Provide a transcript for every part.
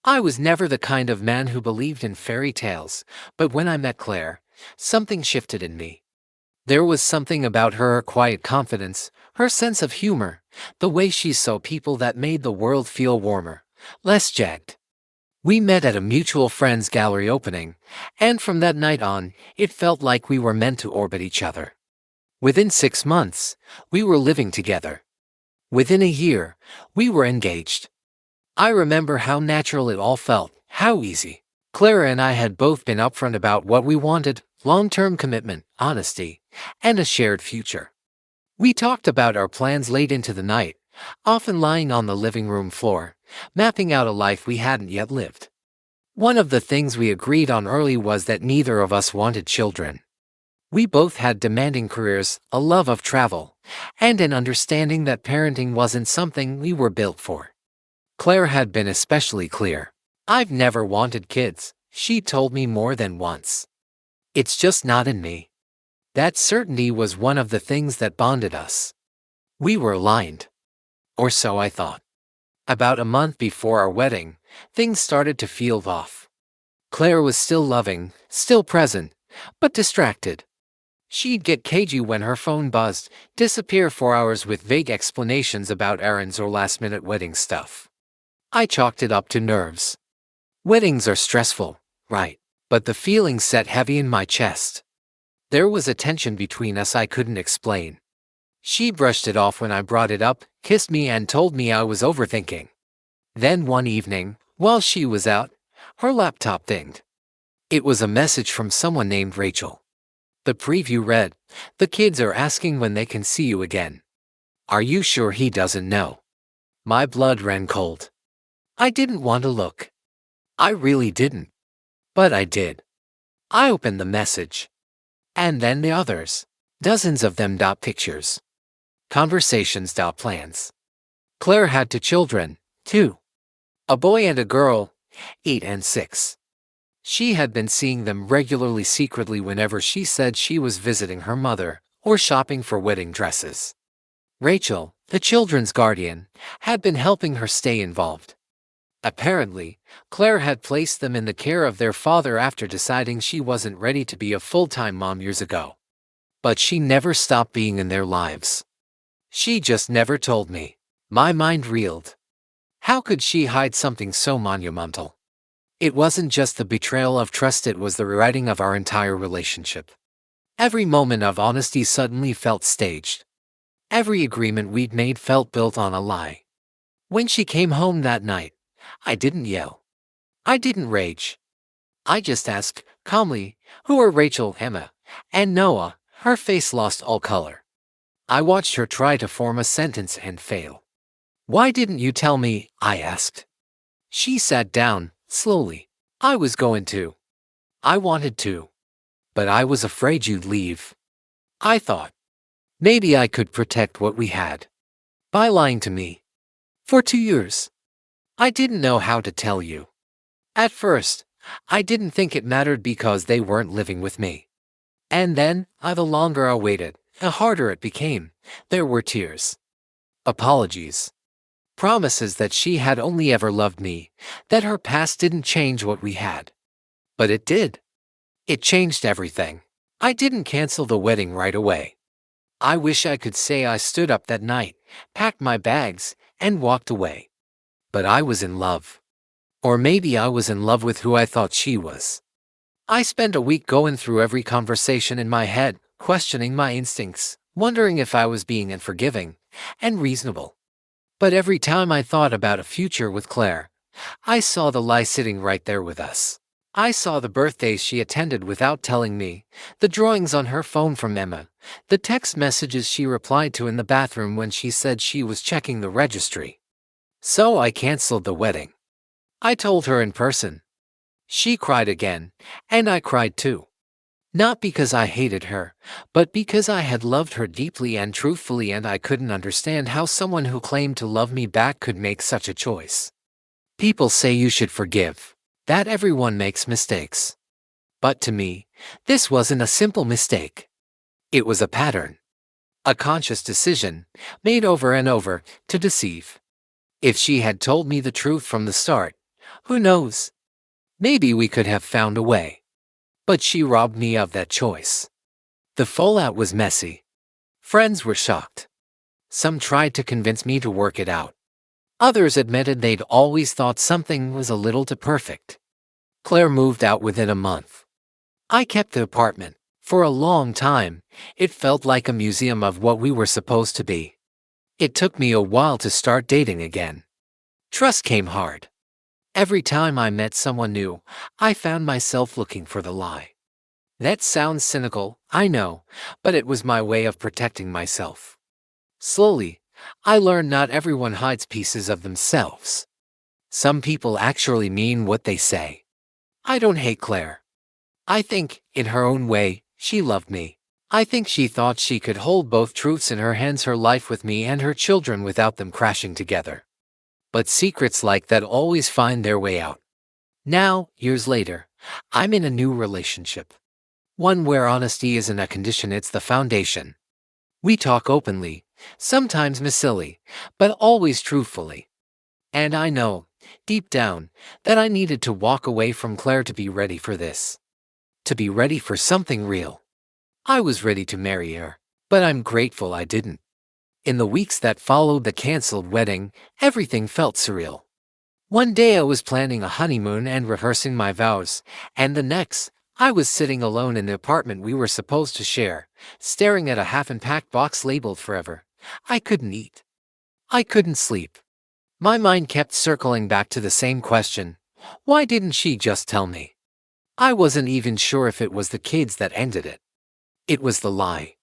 I was never the kind of man who believed in fairy tales, but when I met Claire, something shifted in me. There was something about her quiet confidence, her sense of humor, the way she saw people that made the world feel warmer, less jagged. We met at a mutual friend's gallery opening, and from that night on, it felt like we were meant to orbit each other. Within 6 months, we were living together. Within a year, we were engaged. I remember how natural it all felt, how easy. Clara and I had both been upfront about what we wanted: long-term commitment, honesty, and a shared future. We talked about our plans late into the night, often lying on the living room floor, mapping out a life we hadn't yet lived. One of the things we agreed on early was that neither of us wanted children. We both had demanding careers, a love of travel, and an understanding that parenting wasn't something we were built for. Claire had been especially clear. "I've never wanted kids," she told me more than once. "It's just not in me." That certainty was one of the things that bonded us. We were aligned. Or so I thought. About a month before our wedding, things started to feel off. Claire was still loving, still present, but distracted. She'd get cagey when her phone buzzed, disappear for hours with vague explanations about errands or last-minute wedding stuff. I chalked it up to nerves. Weddings are stressful, right? But the feeling sat heavy in my chest. There was a tension between us I couldn't explain. She brushed it off when I brought it up, kissed me and told me I was overthinking. Then one evening, while she was out, her laptop dinged. It was a message from someone named Rachel. The preview read, "The kids are asking when they can see you again. Are you sure he doesn't know?" My blood ran cold. I didn't want to look. I really didn't. But I did. I opened the message. And then the others. Dozens of them. Pictures. Conversations. Plans. Claire had 2 children, too. A boy and a girl, 8 and 6. She had been seeing them regularly secretly whenever she said she was visiting her mother or shopping for wedding dresses. Rachel, the children's guardian, had been helping her stay involved. Apparently, Claire had placed them in the care of their father after deciding she wasn't ready to be a full-time mom years ago. But she never stopped being in their lives. She just never told me. My mind reeled. How could she hide something so monumental? It wasn't just the betrayal of trust, it was the rewriting of our entire relationship. Every moment of honesty suddenly felt staged. Every agreement we'd made felt built on a lie. When she came home that night, I didn't yell. I didn't rage. I just asked, calmly, "Who are Rachel, Emma, and Noah?" Her face lost all color. I watched her try to form a sentence and fail. "Why didn't you tell me?" I asked. She sat down, slowly. "I was going to. I wanted to. But I was afraid you'd leave. I thought maybe I could protect what we had by lying to me. For 2 years. I didn't know how to tell you. At first, I didn't think it mattered because they weren't living with me. And then, the longer I waited, the harder it became. There were tears. Apologies. Promises that she had only ever loved me, that her past didn't change what we had. But it did. It changed everything. I didn't cancel the wedding right away. I wish I could say I stood up that night, packed my bags, and walked away. But I was in love. Or maybe I was in love with who I thought she was. I spent a week going through every conversation in my head, questioning my instincts, wondering if I was being unforgiving and reasonable. But every time I thought about a future with Claire, I saw the lie sitting right there with us. I saw the birthdays she attended without telling me, the drawings on her phone from Emma, the text messages she replied to in the bathroom when she said she was checking the registry. So I canceled the wedding. I told her in person. She cried again, and I cried too. Not because I hated her, but because I had loved her deeply and truthfully, and I couldn't understand how someone who claimed to love me back could make such a choice. People say you should forgive, that everyone makes mistakes. But to me, this wasn't a simple mistake. It was a pattern. A conscious decision, made over and over, to deceive. If she had told me the truth from the start, Who knows? Maybe we could have found a way. But she robbed me of that choice. The fallout was messy. Friends were shocked. Some tried to convince me to work it out. Others admitted they'd always thought something was a little too perfect. Claire moved out within a month. I kept the apartment. For a long time, it felt like a museum of what we were supposed to be. It took me a while to start dating again. Trust came hard. Every time I met someone new, I found myself looking for the lie. That sounds cynical, I know, but it was my way of protecting myself. Slowly, I learned not everyone hides pieces of themselves. Some people actually mean what they say. I don't hate Claire. I think, in her own way, she loved me. I think she thought she could hold both truths in her hands, her life with me and her children without them crashing together. But secrets like that always find their way out. Now, years later, I'm in a new relationship. One where honesty isn't a condition, it's the foundation. We talk openly, sometimes messily, but always truthfully. And I know, deep down, that I needed to walk away from Claire to be ready for this. To be ready for something real. I was ready to marry her, but I'm grateful I didn't. In the weeks that followed the canceled wedding, everything felt surreal. One day I was planning a honeymoon and rehearsing my vows, and the next, I was sitting alone in the apartment we were supposed to share, staring at a half-unpacked box labeled forever. I couldn't eat. I couldn't sleep. My mind kept circling back to the same question. Why didn't she just tell me? I wasn't even sure if it was the kids that ended it. It was the lie.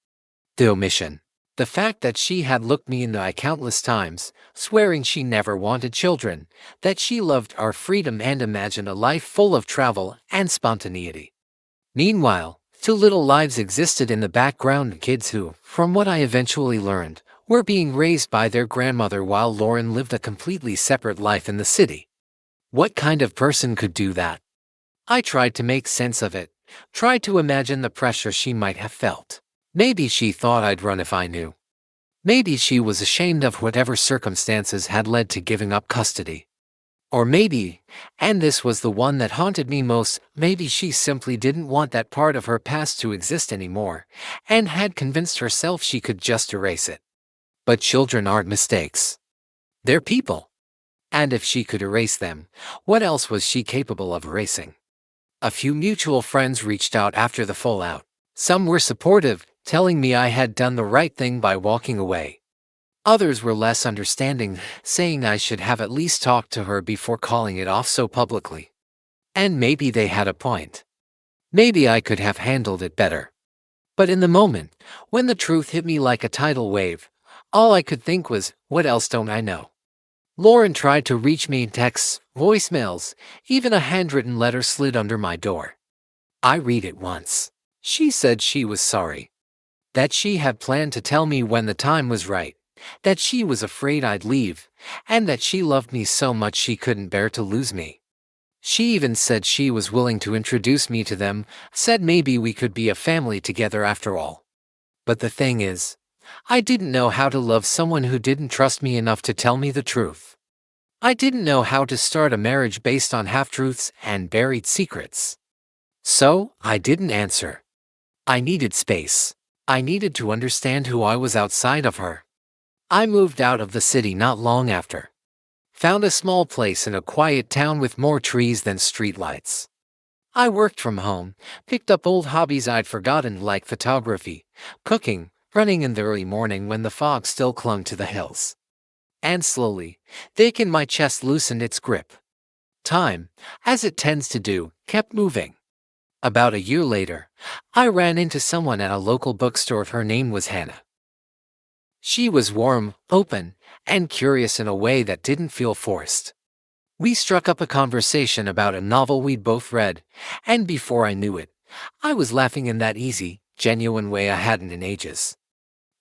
The omission. The fact that she had looked me in the eye countless times, swearing she never wanted children, that she loved our freedom and imagined a life full of travel and spontaneity. Meanwhile, two little lives existed in the background, kids who, from what I eventually learned, were being raised by their grandmother while Lauren lived a completely separate life in the city. What kind of person could do that? I tried to make sense of it, tried to imagine the pressure she might have felt. Maybe she thought I'd run if I knew. Maybe she was ashamed of whatever circumstances had led to giving up custody. Or maybe, and this was the one that haunted me most, maybe she simply didn't want that part of her past to exist anymore, and had convinced herself she could just erase it. But children aren't mistakes. They're people. And if she could erase them, what else was she capable of erasing? A few mutual friends reached out after the fallout. Some were supportive, telling me I had done the right thing by walking away. Others were less understanding, saying I should have at least talked to her before calling it off so publicly. And maybe they had a point. Maybe I could have handled it better. But in the moment, when the truth hit me like a tidal wave, all I could think was, what else don't I know? Lauren tried to reach me in texts, voicemails, even a handwritten letter slid under my door. I read it once. She said she was sorry. That she had planned to tell me when the time was right. That she was afraid I'd leave, and that she loved me so much she couldn't bear to lose me. She even said she was willing to introduce me to them, said maybe we could be a family together after all. But the thing is, I didn't know how to love someone who didn't trust me enough to tell me the truth. I didn't know how to start a marriage based on half-truths and buried secrets. So, I didn't answer. I needed space. I needed to understand who I was outside of her. I moved out of the city not long after. Found a small place in a quiet town with more trees than streetlights. I worked from home, picked up old hobbies I'd forgotten like photography, cooking, running in the early morning when the fog still clung to the hills. And slowly, the ache in my chest loosened its grip. Time, as it tends to do, kept moving. About a year later, I ran into someone at a local bookstore. Her name was Hannah. She was warm, open, and curious in a way that didn't feel forced. We struck up a conversation about a novel we'd both read, and before I knew it, I was laughing in that easy, genuine way I hadn't in ages.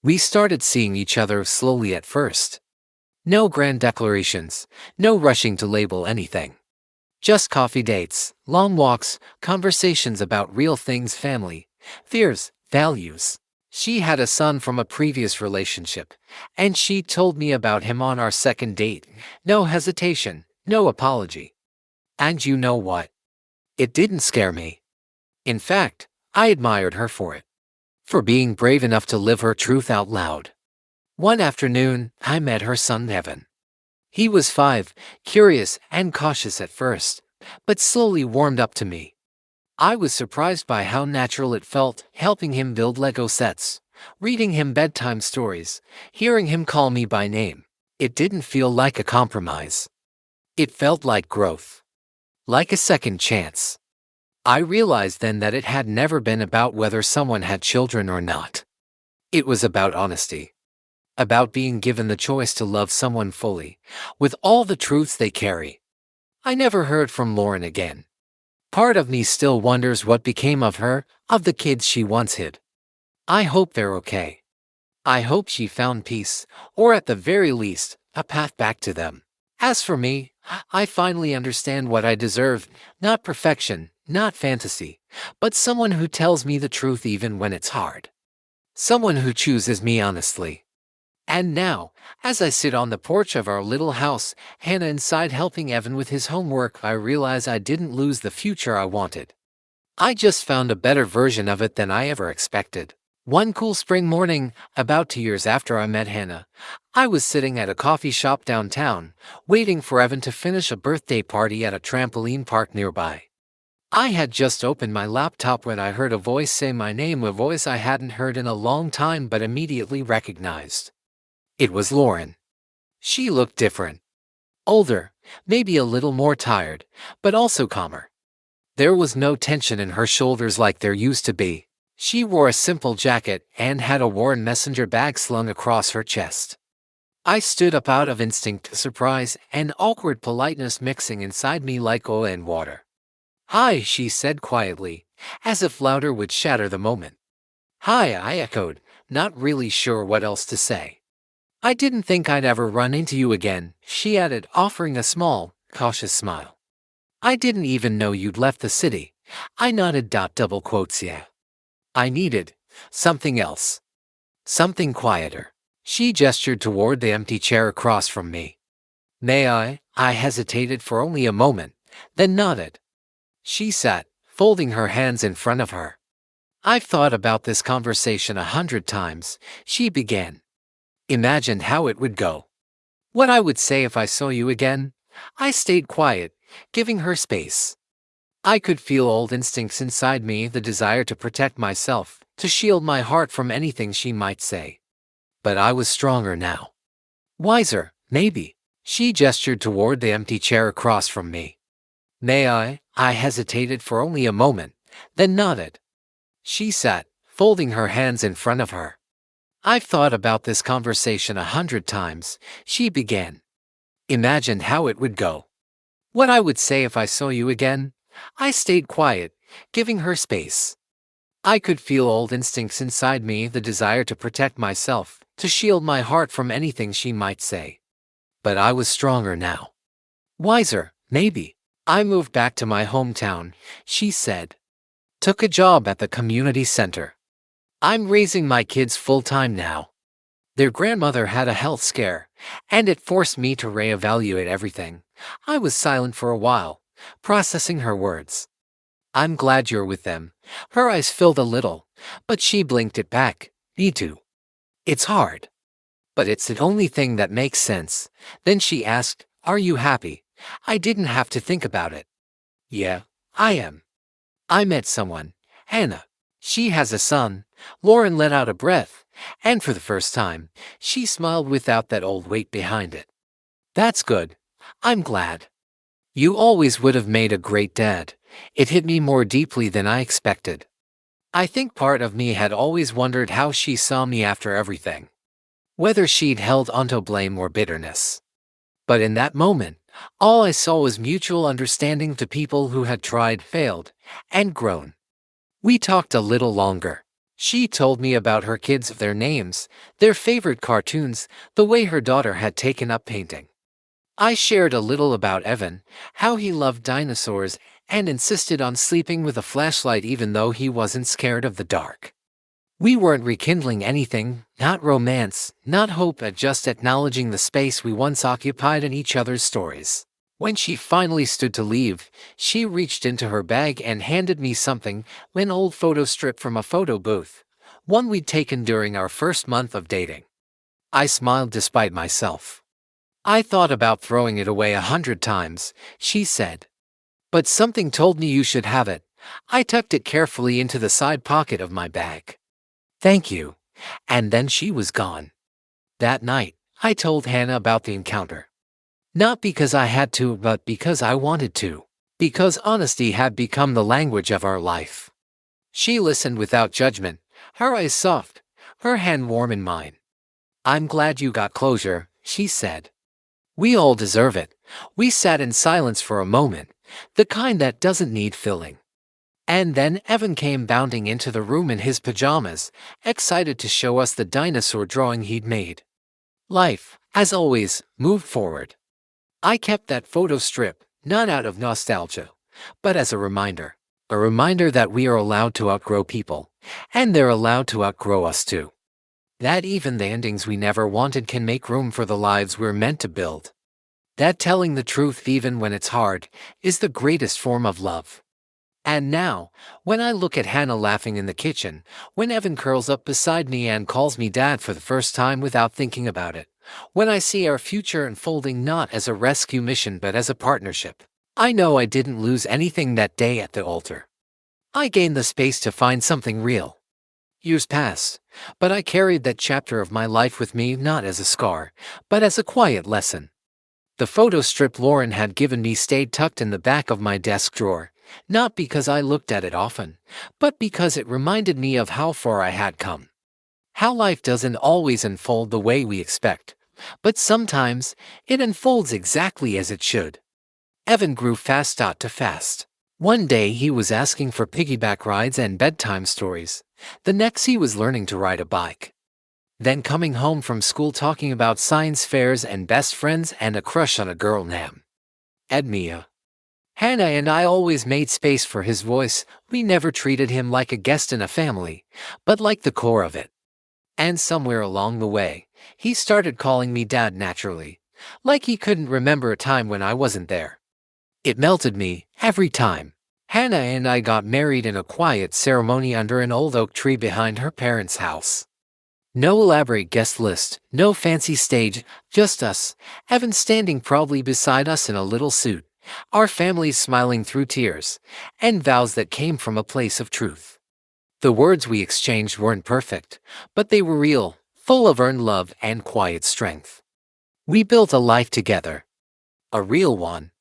We started seeing each other slowly at first. No grand declarations, no rushing to label anything. Just coffee dates, long walks, conversations about real things, family, fears, values. She had a son from a previous relationship, and she told me about him on our second date. No hesitation, no apology. And you know what? It didn't scare me. In fact, I admired her for it. For being brave enough to live her truth out loud. One afternoon, I met her son Evan. He was 5, curious and cautious at first, but slowly warmed up to me. I was surprised by how natural it felt, helping him build Lego sets, reading him bedtime stories, hearing him call me by name. It didn't feel like a compromise. It felt like growth. Like a second chance. I realized then that it had never been about whether someone had children or not. It was about honesty. About being given the choice to love someone fully, with all the truths they carry. I never heard from Lauren again. Part of me still wonders what became of her, of the kids she once hid. I hope they're okay. I hope she found peace, or at the very least, a path back to them. As for me, I finally understand what I deserve, not perfection, not fantasy, but someone who tells me the truth even when it's hard. Someone who chooses me honestly. And now, as I sit on the porch of our little house, Hannah inside helping Evan with his homework, I realize I didn't lose the future I wanted. I just found a better version of it than I ever expected. One cool spring morning, about 2 years after I met Hannah, I was sitting at a coffee shop downtown, waiting for Evan to finish a birthday party at a trampoline park nearby. I had just opened my laptop when I heard a voice say my name, a voice I hadn't heard in a long time but immediately recognized. It was Lauren. She looked different. Older, maybe a little more tired, but also calmer. There was no tension in her shoulders like there used to be. She wore a simple jacket and had a worn messenger bag slung across her chest. I stood up out of instinct, surprise, and awkward politeness mixing inside me like oil and water. "Hi," she said quietly, as if louder would shatter the moment. "Hi," I echoed, not really sure what else to say. "I didn't think I'd ever run into you again," she added, offering a small, cautious smile. "I didn't even know you'd left the city." I nodded. Double quotes, yeah. I needed something else. Something quieter. She gestured toward the empty chair across from me. "May I?" I hesitated for only a moment, then nodded. She sat, folding her hands in front of her. "I've thought about this conversation 100 times," she began. Imagined how it would go. What I would say if I saw you again. I stayed quiet, giving her space. I could feel old instincts inside me, the desire to protect myself, to shield my heart from anything she might say. But I was stronger now. Wiser, maybe. She gestured toward the empty chair across from me. "May I?" I hesitated for only a moment, then nodded. She sat, folding her hands in front of her. "I've thought about this conversation 100 times," she began. Imagined how it would go. What I would say if I saw you again. I stayed quiet, giving her space. I could feel old instincts inside me, the desire to protect myself, to shield my heart from anything she might say. But I was stronger now. Wiser, maybe. "I moved back to my hometown," she said. "Took a job at the community center. I'm raising my kids full-time now. Their grandmother had a health scare, and it forced me to reevaluate everything." I was silent for a while, processing her words. "I'm glad you're with them." Her eyes filled a little, but she blinked it back. "Me too. It's hard. But it's the only thing that makes sense." Then she asked, "Are you happy?" I didn't have to think about it. "Yeah, I am. I met someone, Hannah. She has a son." Lauren let out a breath, and for the first time, she smiled without that old weight behind it. "That's good. I'm glad. You always would have made a great dad." It hit me more deeply than I expected. I think part of me had always wondered how she saw me after everything. Whether she'd held onto blame or bitterness. But in that moment, all I saw was mutual understanding to people who had tried, failed, and grown. We talked a little longer. She told me about her kids, their names, their favorite cartoons, the way her daughter had taken up painting. I shared a little about Evan, how he loved dinosaurs and insisted on sleeping with a flashlight even though he wasn't scared of the dark. We weren't rekindling anything, not romance, not hope, but just acknowledging the space we once occupied in each other's stories. When she finally stood to leave, she reached into her bag and handed me something, an old photo strip from a photo booth, one we'd taken during our first month of dating. I smiled despite myself. I thought about throwing it away 100 times, she said. But something told me you should have it. I tucked it carefully into the side pocket of my bag. Thank you. And then she was gone. That night, I told Hannah about the encounter. Not because I had to, but because I wanted to. Because honesty had become the language of our life. She listened without judgment, her eyes soft, her hand warm in mine. I'm glad you got closure, she said. We all deserve it. We sat in silence for a moment, the kind that doesn't need filling. And then Evan came bounding into the room in his pajamas, excited to show us the dinosaur drawing he'd made. Life, as always, moved forward. I kept that photo strip, not out of nostalgia, but as a reminder. A reminder that we are allowed to outgrow people, and they're allowed to outgrow us too. That even the endings we never wanted can make room for the lives we're meant to build. That telling the truth even when it's hard is the greatest form of love. And now, when I look at Hannah laughing in the kitchen, when Evan curls up beside me and calls me dad for the first time without thinking about it, when I see our future unfolding not as a rescue mission but as a partnership, I know I didn't lose anything that day at the altar. I gained the space to find something real. Years passed, but I carried that chapter of my life with me not as a scar, but as a quiet lesson. The photo strip Lauren had given me stayed tucked in the back of my desk drawer, not because I looked at it often, but because it reminded me of how far I had come. How life doesn't always unfold the way we expect, but sometimes it unfolds exactly as it should. Evan grew fast. One day he was asking for piggyback rides and bedtime stories. The next he was learning to ride a bike. Then coming home from school talking about science fairs and best friends and a crush on a girl named Edmia. Hannah and I always made space for his voice. We never treated him like a guest in a family, but like the core of it. And somewhere along the way, he started calling me dad naturally, like he couldn't remember a time when I wasn't there. It melted me, every time. Hannah and I got married in a quiet ceremony under an old oak tree behind her parents' house. No elaborate guest list, no fancy stage, just us, Evan standing proudly beside us in a little suit, our families smiling through tears, and vows that came from a place of truth. The words we exchanged weren't perfect, but they were real, full of earned love and quiet strength. We built a life together. A real one.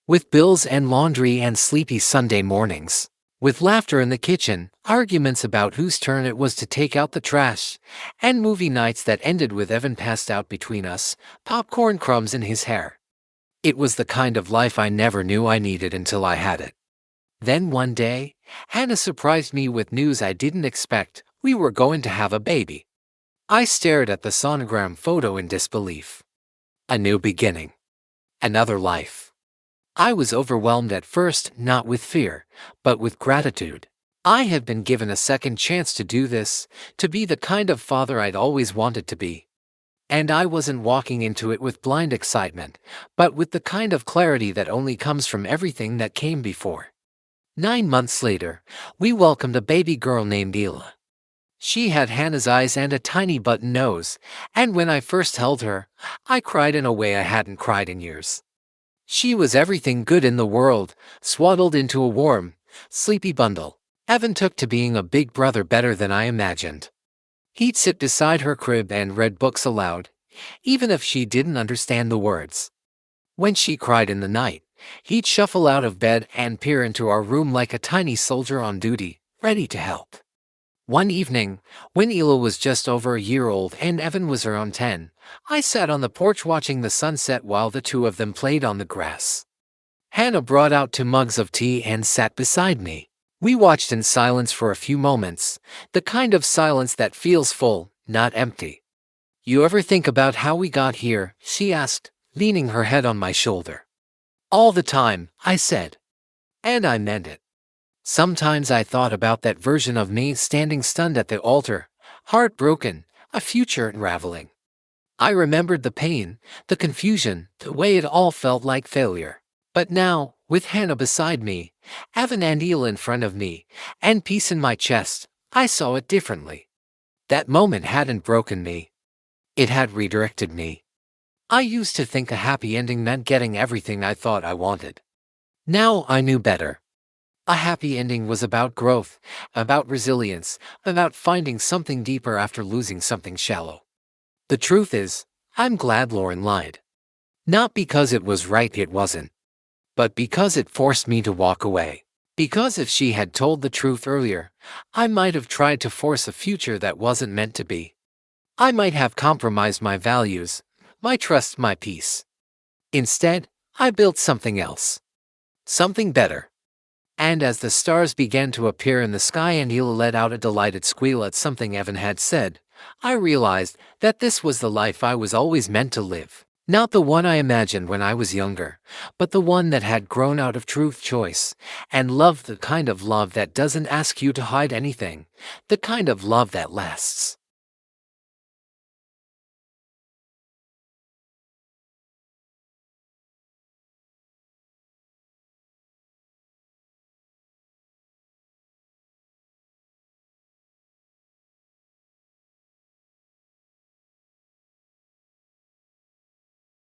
With bills and laundry and sleepy Sunday mornings. With laughter in the kitchen, arguments about whose turn it was to take out the trash, and movie nights that ended with Evan passed out between us, popcorn crumbs in his hair. It was the kind of life I never knew I needed until I had it. Then one day, Hannah surprised me with news I didn't expect. We were going to have a baby. I stared at the sonogram photo in disbelief. A new beginning. Another life. I was overwhelmed at first, not with fear, but with gratitude. I had been given a second chance to do this, to be the kind of father I'd always wanted to be. And I wasn't walking into it with blind excitement, but with the kind of clarity that only comes from everything that came before. 9 months later, we welcomed a baby girl named Ela. She had Hannah's eyes and a tiny button nose, and when I first held her, I cried in a way I hadn't cried in years. She was everything good in the world, swaddled into a warm, sleepy bundle. Evan took to being a big brother better than I imagined. He'd sit beside her crib and read books aloud, even if she didn't understand the words. When she cried in the night, he'd shuffle out of bed and peer into our room like a tiny soldier on duty, ready to help. One evening, when Ela was just over a year old and Evan was around 10, I sat on the porch watching the sunset while the two of them played on the grass. Hannah brought out 2 mugs of tea and sat beside me. We watched in silence for a few moments, the kind of silence that feels full, not empty. You ever think about how we got here? She asked, leaning her head on my shoulder. All the time, I said. And I meant it. Sometimes I thought about that version of me standing stunned at the altar, heartbroken, a future unraveling. I remembered the pain, the confusion, the way it all felt like failure. But now, with Hannah beside me, Evan and Eel in front of me, and peace in my chest, I saw it differently. That moment hadn't broken me. It had redirected me. I used to think a happy ending meant getting everything I thought I wanted. Now I knew better. A happy ending was about growth, about resilience, about finding something deeper after losing something shallow. The truth is, I'm glad Lauren lied. Not because it was right, it wasn't, but because it forced me to walk away. Because if she had told the truth earlier, I might have tried to force a future that wasn't meant to be. I might have compromised my values, my trust, my peace. Instead, I built something else. Something better. And as the stars began to appear in the sky and Eel let out a delighted squeal at something Evan had said, I realized that this was the life I was always meant to live. Not the one I imagined when I was younger, but the one that had grown out of truth, choice, and love, the kind of love that doesn't ask you to hide anything, the kind of love that lasts.